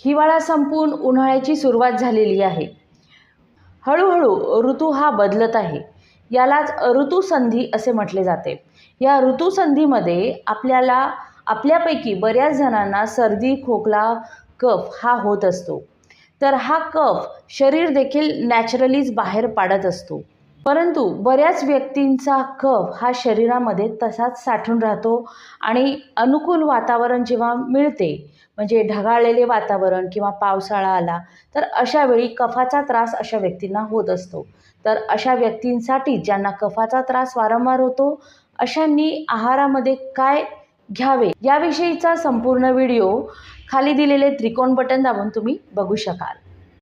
हिवाळा संपून उन्हाळ्याची सुरुवात झालेली आहे. हळूहळू ऋतू हा बदलत आहे. यालाच ऋतुसंधी असे म्हटले जाते. या ऋतुसंधीमध्ये आपल्यापैकी बऱ्याच जणांना सर्दी, खोकला, कफ हा होत असतो. तर हा कफ शरीर देखील नॅचरलीच बाहेर पाडत असतो. परंतु बऱ्याच व्यक्तींचा कफ हा शरीरामध्ये तसाच साठून राहतो आणि अनुकूल वातावरण जेव्हा मिळते, म्हणजे ढगाळलेले वातावरण किंवा पावसाळा आला, तर अशा वेळी कफाचा त्रास अशा व्यक्तींना होत असतो. तर अशा व्यक्तींसाठी ज्यांना कफाचा त्रास वारंवार होतो, अशांनी आहारामध्ये काय घ्यावे याविषयीचा संपूर्ण व्हिडिओ खाली दिलेले त्रिकोण बटन दाबून तुम्ही बघू शकाल.